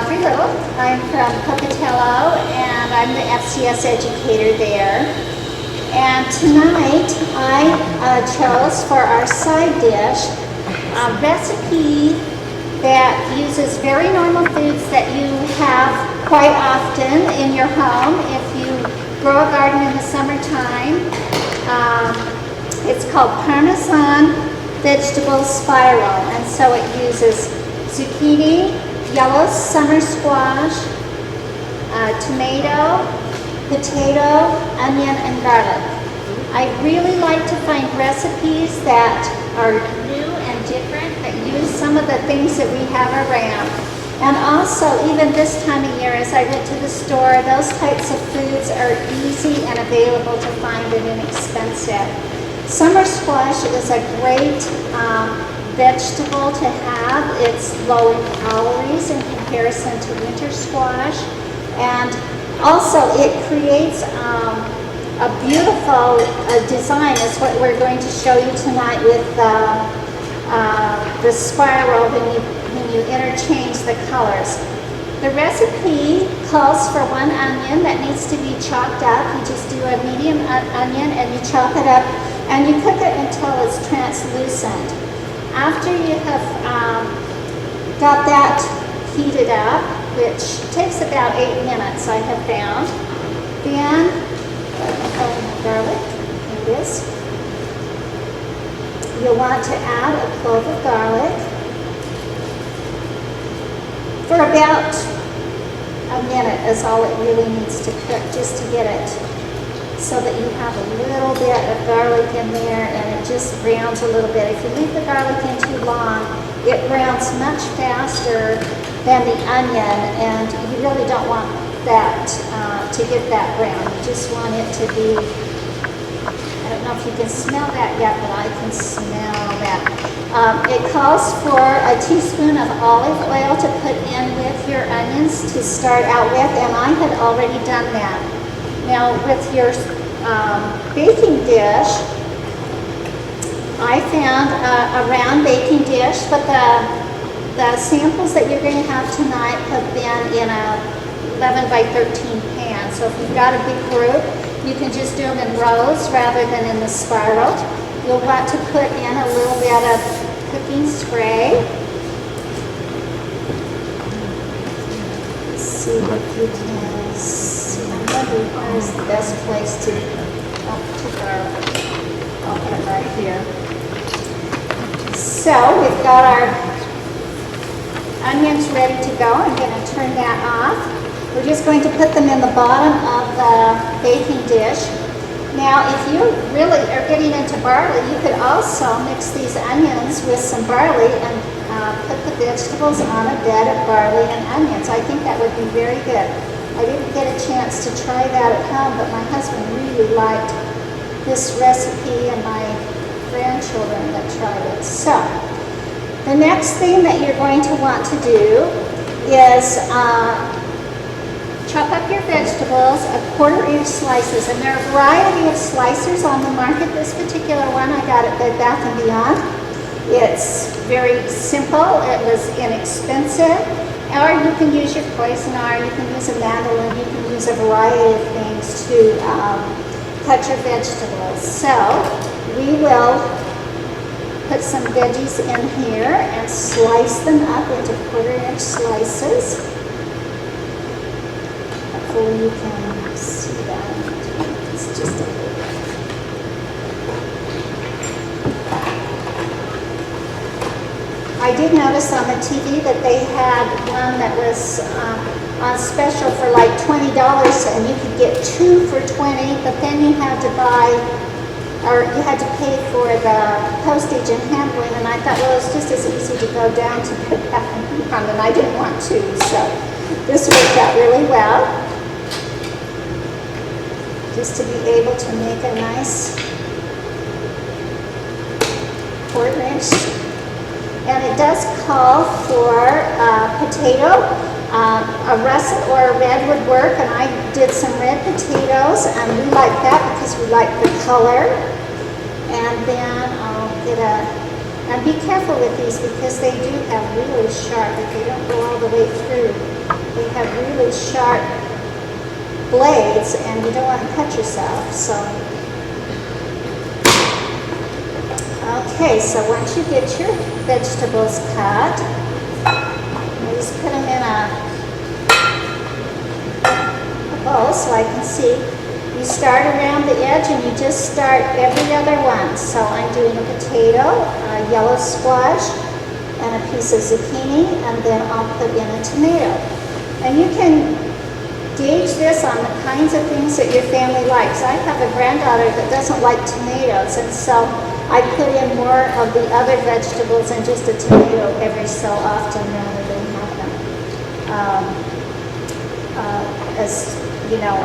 Audrey Liddil. I'm from Pocatello, and I'm the FCS educator there. And tonight I chose for our side dish a recipe that uses very normal foods that you have quite often in your home if you grow a garden in the summertime. It's called Parmesan vegetable spiral, and so it uses zucchini, yellow summer squash, tomato, potato, onion, and garlic. I really like to find recipes that are new and different, that use some of the things that we have around. And also, even this time of year, as I went to the store, those types of foods are easy and available to find and inexpensive. Summer squash is a great vegetable to have. It's low in calories in comparison to winter squash. And also it creates a beautiful design, is what we're going to show you tonight with the spiral when you interchange the colors. The recipe calls for 1 onion that needs to be chopped up. You just do a medium onion and you chop it up and you cook it until it's translucent. After you have got that heated up, which takes about 8 minutes, I have found, then garlic, here it is. You'll want to add a clove of garlic for about a minute is all it really needs to cook, just to get it so that you have a little bit of garlic in there and it just browns a little bit. If you leave the garlic in too long, it browns much faster than the onion, and you really don't want that to get that brown. You just want it to be, I don't know if you can smell that yet, but I can smell that. It calls for a teaspoon of olive oil to put in with your onions to start out with, and I had already done that. Now with your baking dish, I found a round baking dish, but the samples that you're going to have tonight have been in a 11 by 13 pan. So if you've got a big group, you can just do them in rows rather than in the spiral. You'll want to put in a little bit of cooking spray. Let's see if you can see. I'm wondering where is the best place to garlic. I'll put it right here. So we've got our onions ready to go. I'm going to turn that off. We're just going to put them in the bottom of the baking dish. Now, if you really are getting into barley, you could also mix these onions with some barley and put the vegetables on a bed of barley and onions. I think that would be very good. I didn't get a chance to try that at home, but my husband really liked this recipe and my grandchildren that tried it. So, the next thing that you're going to want to do is chop up your vegetables, 1/4-inch slices, and there are a variety of slicers on the market. This particular one I got at Bed Bath & Beyond. It's very simple, it was inexpensive, or you can use your Cuisinart, you can use a mandolin, you can use a variety of things to cut your vegetables. So we will put some veggies in here and slice them up into 1/4-inch slices. Hopefully you can see that. It's just a little bit. I did notice on the TV that they had one that was on special for like $20, and you could get 2 for $20, but then you had to buy, or you had to pay for the postage and handling, and I thought, well, it's just as easy to go down to Bed Bath & Beyond, and I didn't want to, so this worked out really well. Just to be able to make a nice 1/4-inch. And it does call for potato. A russet or a red would work, and I did some red potatoes, and we like that because we like the color. And then I'll get a And be careful with these because they do have really sharp, if they don't go all the way through, they have really sharp blades and you don't want to cut yourself. So, okay, so once you get your vegetables cut, you just put them in a bowl so I can see. You start around the edge and you just start every other one. So I'm doing a potato, a yellow squash, and a piece of zucchini, and then I'll put in a tomato. And you can gauge this on the kinds of things that your family likes. I have a granddaughter that doesn't like tomatoes, and so I put in more of the other vegetables and just a tomato every so often rather than have them as, you know,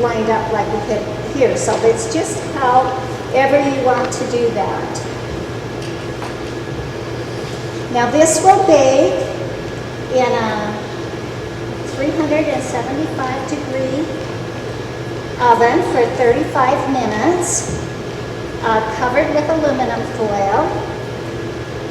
lined up like we could here. So it's just however you want to do that. Now this will bake in a 375 degree oven for 35 minutes, covered with aluminum foil.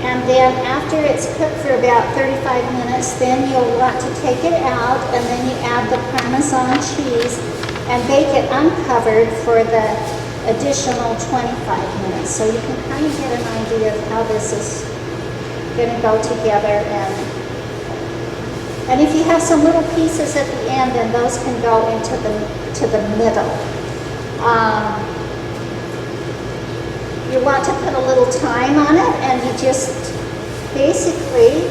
And then after it's cooked for about 35 minutes, then you'll want to take it out and then you add the Parmesan cheese and bake it uncovered for the additional 25 minutes. So you can kind of get an idea of how this is going to go together. And if you have some little pieces at the end, then those can go into the middle. You want to put a little time on it, and you just basically,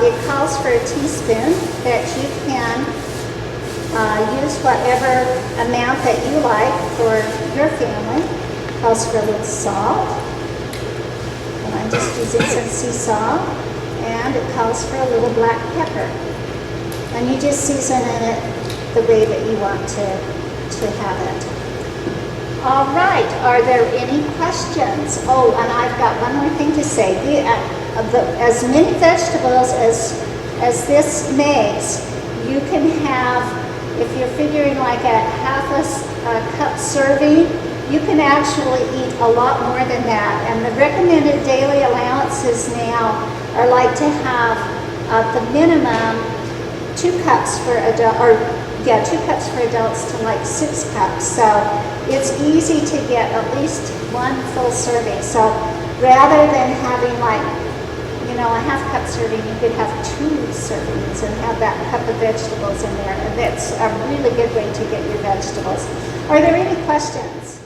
it calls for a teaspoon that you can use whatever amount that you like for your family. It calls for a little salt, and I'm just using some sea salt, and it calls for a little black pepper. And you just season it the way that you want to have it. All right, are there any questions? Oh, and I've got one more thing to say. As many vegetables as this makes, you can have, if you're figuring like a half a cup serving, you can actually eat a lot more than that. And the recommended daily allowances now are like to have the minimum 2 cups for adults, or 2 cups for adults to like 6 cups. So it's easy to get at least 1 full serving. So rather than having like, you know, a half cup serving, you could have 2 servings and have that cup of vegetables in there. And that's a really good way to get your vegetables. Are there any questions?